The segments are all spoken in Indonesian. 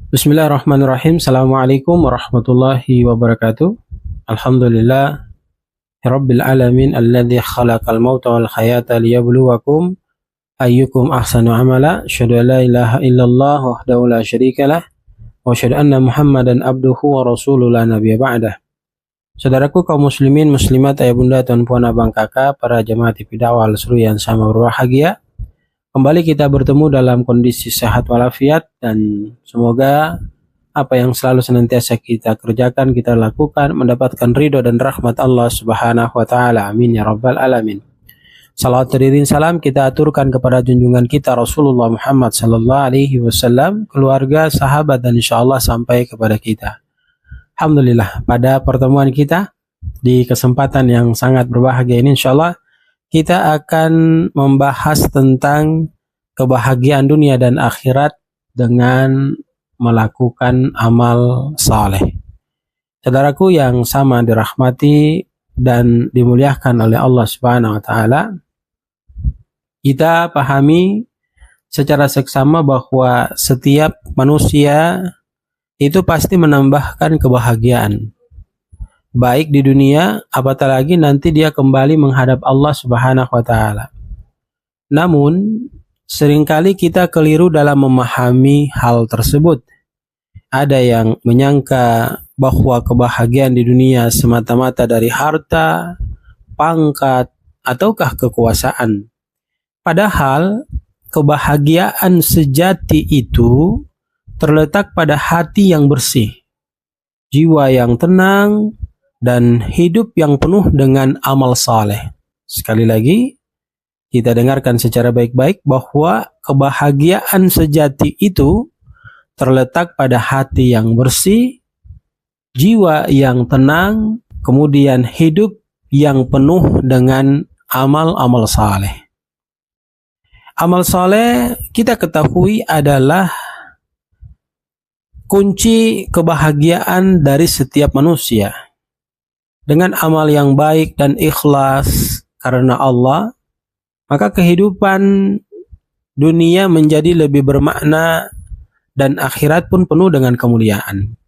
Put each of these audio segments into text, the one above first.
Bismillahirrahmanirrahim. Assalamualaikum warahmatullahi wabarakatuh. Alhamdulillah Rabbil alamin alladzi khalaqal mauta wal hayata liyabluwakum ayyukum ahsanu amala. Asyhadu an la ilaha illallah wahdahu la syarikalah wa asyhadu anna Muhammadan abduhu wa rasuluhu la nabiyya ba'dah. Saudaraku kaum muslimin muslimat, ayah bunda, tuan puan, abang kakak, para jemaah TV dakwah Al-Seru yang sama berbahagia. Kembali kita bertemu dalam kondisi sehat walafiat, dan semoga apa yang selalu senantiasa kita kerjakan, kita lakukan, mendapatkan ridho dan rahmat Allah Subhanahu wa taala. Amin ya rabbal alamin. Salawat dan salam kita aturkan kepada junjungan kita Rasulullah Muhammad sallallahu alaihi wasallam, keluarga, sahabat, dan insyaallah sampai kepada kita. Alhamdulillah, pada pertemuan kita di kesempatan yang sangat berbahagia ini insyaallah kita akan membahas tentang kebahagiaan dunia dan akhirat dengan melakukan amal saleh. Saudaraku yang sama dirahmati dan dimuliakan oleh Allah Subhanahu wa taala, kita pahami secara seksama bahwa setiap manusia itu pasti menambahkan kebahagiaan, baik di dunia, apatah lagi nanti dia kembali menghadap Allah Subhanahu wa taala. Namun, seringkali kita keliru dalam memahami hal tersebut. Ada yang menyangka bahwa kebahagiaan di dunia semata-mata dari harta, pangkat, ataukah kekuasaan. Padahal, kebahagiaan sejati itu terletak pada hati yang bersih, jiwa yang tenang, dan hidup yang penuh dengan amal saleh. Sekali lagi, kita dengarkan secara baik-baik bahwa kebahagiaan sejati itu terletak pada hati yang bersih, jiwa yang tenang, kemudian hidup yang penuh dengan amal-amal saleh. Amal saleh kita ketahui adalah kunci kebahagiaan dari setiap manusia. Dengan amal yang baik dan ikhlas karena Allah, maka kehidupan dunia menjadi lebih bermakna dan akhirat pun penuh dengan kemuliaan.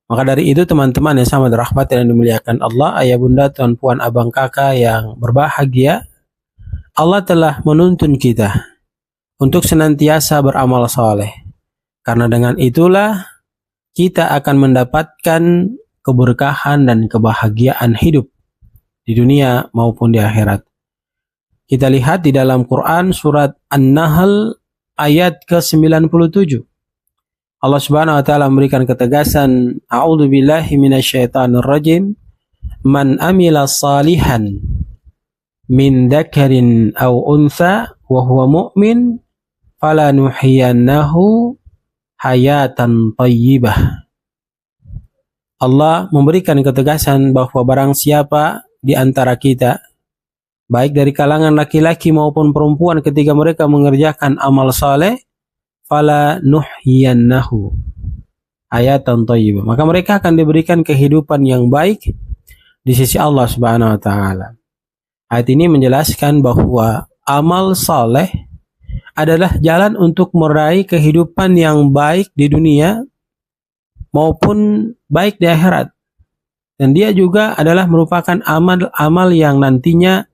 Maka dari itu teman-teman yang sama dirahmati dan dimuliakan Allah, ayah bunda, tuan puan, abang kakak yang berbahagia, Allah telah menuntun kita untuk senantiasa beramal saleh. Karena dengan itulah kita akan mendapatkan keberkahan dan kebahagiaan hidup di dunia maupun di akhirat. Kita lihat di dalam Quran surat An-Nahl ayat ke-97. Allah Subhanahu wa taala memberikan ketegasan, A'udzu billahi minasyaitonir rajim. Man amila salihan min dzakarin aw untha wa huwa mu'min falanuhyiyannahu hayatan thayyibah. Allah memberikan ketegasan bahwa barang siapa di antara kita, baik dari kalangan laki-laki maupun perempuan, ketika mereka mengerjakan amal saleh, fala nuhyiyannahu hayatan thayyibah, maka mereka akan diberikan kehidupan yang baik di sisi Allah Subhanahu wa taala. Ayat ini menjelaskan bahwa amal saleh adalah jalan untuk meraih kehidupan yang baik di dunia maupun baik di akhirat. Dan dia juga adalah merupakan amal-amal yang nantinya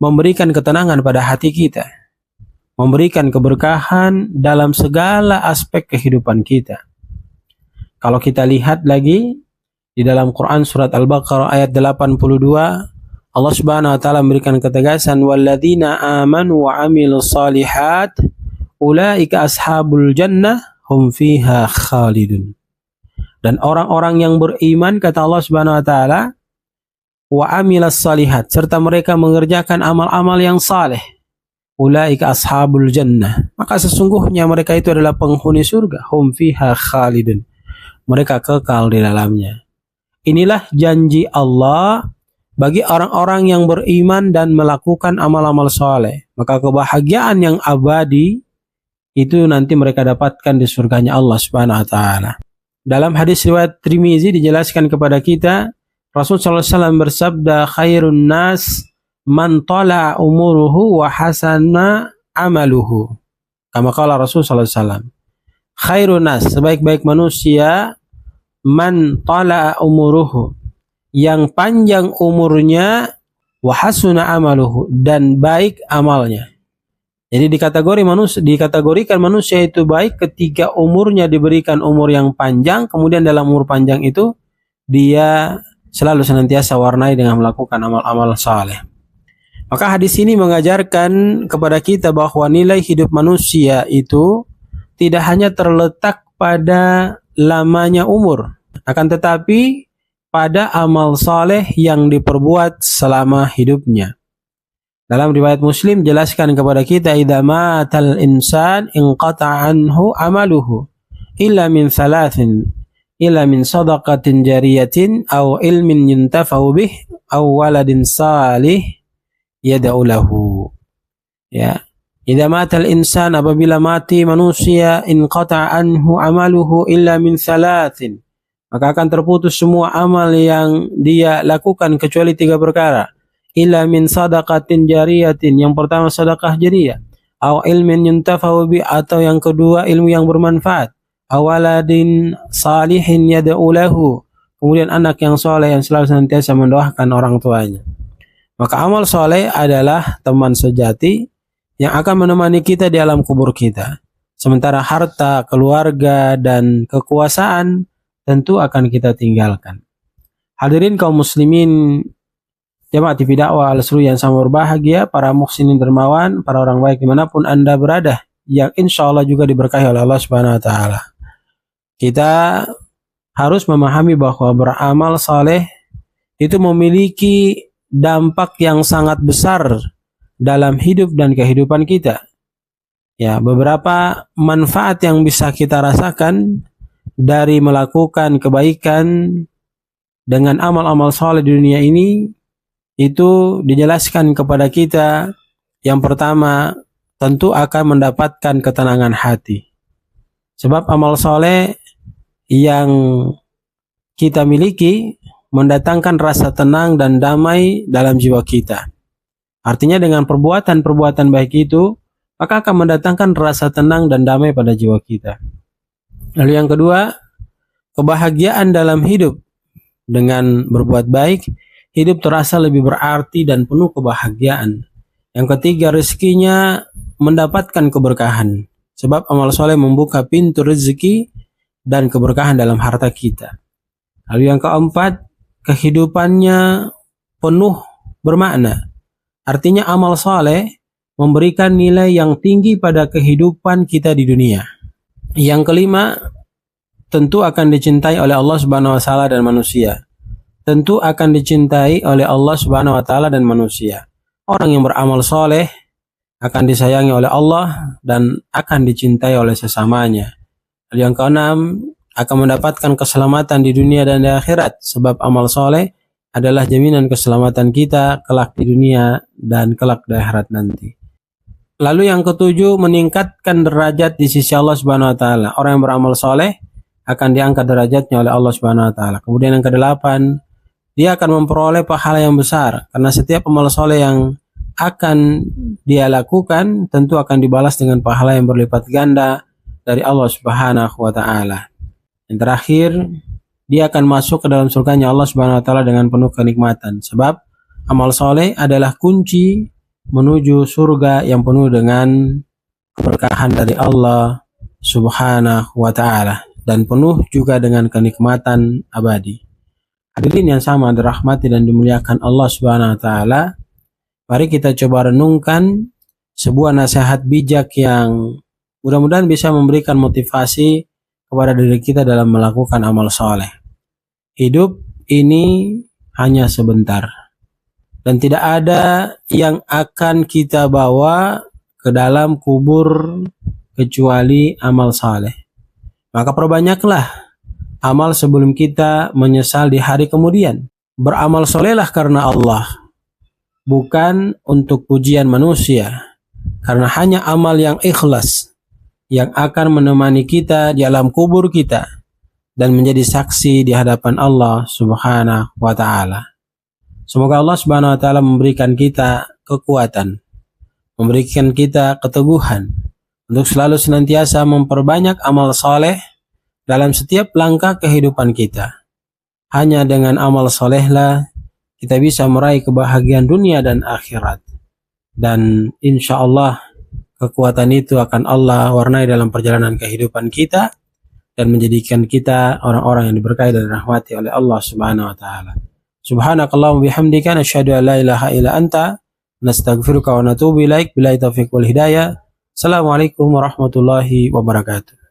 memberikan ketenangan pada hati kita, memberikan keberkahan dalam segala aspek kehidupan kita. Kalau kita lihat lagi di dalam Quran surat Al-Baqarah ayat 82, Allah Subhanahu wa taala memberikan ketegasan, walladzina amanu wa amilus shalihat ulaika ashabul jannah hum fiha khalidun. Dan orang-orang yang beriman, kata Allah Subhanahu wa taala, wa amilas salihat, serta mereka mengerjakan amal-amal yang saleh, ulaika ashabul jannah, maka sesungguhnya mereka itu adalah penghuni surga, hum fiha khalidun, mereka kekal di dalamnya. Inilah janji Allah bagi orang-orang yang beriman dan melakukan amal-amal saleh, maka kebahagiaan yang abadi itu nanti mereka dapatkan di surganya Allah Subhanahu wa taala. Dalam hadis riwayat Tirmizi dijelaskan kepada kita, Rasul sallallahu alaihi wasallam bersabda, khairun nas man tala umuruhu wa hasana amaluhu. Kama qala Rasul sallallahu alaihi wasallam. Khairun nas, sebaik-baik manusia, man tala'a umuruhu, yang panjang umurnya, wa hasuna amaluhu, dan baik amalnya. Jadi dikategorikan manusia itu baik ketika umurnya diberikan umur yang panjang, kemudian dalam umur panjang itu dia selalu senantiasa warnai dengan melakukan amal-amal saleh. Maka hadis ini mengajarkan kepada kita bahwa nilai hidup manusia itu tidak hanya terletak pada lamanya umur, akan tetapi pada amal saleh yang diperbuat selama hidupnya. Dalam riwayat Muslim jelaskan kepada kita, idza matal insan inqata'a anhu amaluhu illa min thalathin, illa min shadaqatin jariyatin aw ilmin yuntafa'u bih aw waladin salih yad'u lahu. Ya. Idza matal insan, apabila mati manusia, inqata'a anhu amaluhu illa min thalathin, maka akan terputus semua amal yang dia lakukan kecuali 3 perkara. Illa min sadaqatin jariyatin, yang pertama sedekah jariyah, aw ilmin yuntafa'u bi, atau yang kedua ilmu yang bermanfaat, awaladin salihin yad'u lahu, kemudian anak yang soleh yang selalu senantiasa mendoakan orang tuanya. Maka amal soleh adalah teman sejati yang akan menemani kita di alam kubur kita. Sementara harta, keluarga, dan kekuasaan tentu akan kita tinggalkan. Hadirin kaum muslimin, jamaah TV dakwah Al-Seru yang sama berbahagia, para muhsinin dermawan, para orang baik dimanapun Anda berada, yang insya Allah juga diberkahi oleh Allah Subhanahu Wa Taala. Kita harus memahami bahwa beramal saleh itu memiliki dampak yang sangat besar dalam hidup dan kehidupan kita. Ya, beberapa manfaat yang bisa kita rasakan dari melakukan kebaikan dengan amal-amal saleh di dunia ini itu dijelaskan kepada kita. Yang pertama, tentu akan mendapatkan ketenangan hati. Sebab amal saleh yang kita miliki mendatangkan rasa tenang dan damai dalam jiwa kita. Artinya dengan perbuatan-perbuatan baik itu, maka akan mendatangkan rasa tenang dan damai pada jiwa kita. Lalu yang kedua, kebahagiaan dalam hidup. Dengan berbuat baik, hidup terasa lebih berarti dan penuh kebahagiaan. Yang ketiga, rezekinya mendapatkan keberkahan. Sebab amal soleh membuka pintu rezeki dan keberkahan dalam harta kita. Lalu yang keempat, kehidupannya penuh bermakna. Artinya amal saleh memberikan nilai yang tinggi pada kehidupan kita di dunia. Yang kelima, tentu akan dicintai oleh Allah Subhanahu wa taala dan manusia. Tentu akan dicintai oleh Allah Subhanahu wa taala dan manusia. Orang yang beramal saleh akan disayangi oleh Allah dan akan dicintai oleh sesamanya. Yang keenam, akan mendapatkan keselamatan di dunia dan di akhirat, sebab amal saleh adalah jaminan keselamatan kita kelak di dunia dan kelak di akhirat nanti. Lalu yang ketujuh, meningkatkan derajat di sisi Allah Subhanahu wa taala. Orang yang beramal saleh akan diangkat derajatnya oleh Allah Subhanahu wa taala. Kemudian yang kedelapan, dia akan memperoleh pahala yang besar karena setiap amal saleh yang akan dia lakukan tentu akan dibalas dengan pahala yang berlipat ganda dari Allah Subhanahu wa taala. Yang terakhir, dia akan masuk ke dalam surganya Allah Subhanahu wa taala dengan penuh kenikmatan. Sebab amal soleh adalah kunci menuju surga yang penuh dengan keberkahan dari Allah Subhanahu wa taala dan penuh juga dengan kenikmatan abadi. Hadirin yang sama dirahmati dan dimuliakan Allah Subhanahu wa taala, mari kita coba renungkan sebuah nasihat bijak yang mudah-mudahan bisa memberikan motivasi kepada diri kita dalam melakukan amal soleh. Hidup ini hanya sebentar dan tidak ada yang akan kita bawa ke dalam kubur kecuali amal soleh. Maka perbanyaklah amal sebelum kita menyesal di hari kemudian. Beramal solehlah karena Allah, bukan untuk pujian manusia, karena hanya amal yang ikhlas yang akan menemani kita di alam kubur kita dan menjadi saksi di hadapan Allah Subhanahu wa taala. Semoga Allah Subhanahu wa taala memberikan kita kekuatan, memberikan kita keteguhan untuk selalu senantiasa memperbanyak amal soleh dalam setiap langkah kehidupan kita. Hanya dengan amal solehlah kita bisa meraih kebahagiaan dunia dan akhirat. Dan insya Allah kekuatan itu akan Allah warnai dalam perjalanan kehidupan kita dan menjadikan kita orang-orang yang diberkahi dan dirahmati oleh Allah Subhanahu wa taala. Subhanakallahumma bihamdika nasyhadu an la ilaha illa anta nastaghfiruka wa natubu ilaik. Billahi taufiq wal hidayah. Assalamualaikum warahmatullahi wabarakatuh.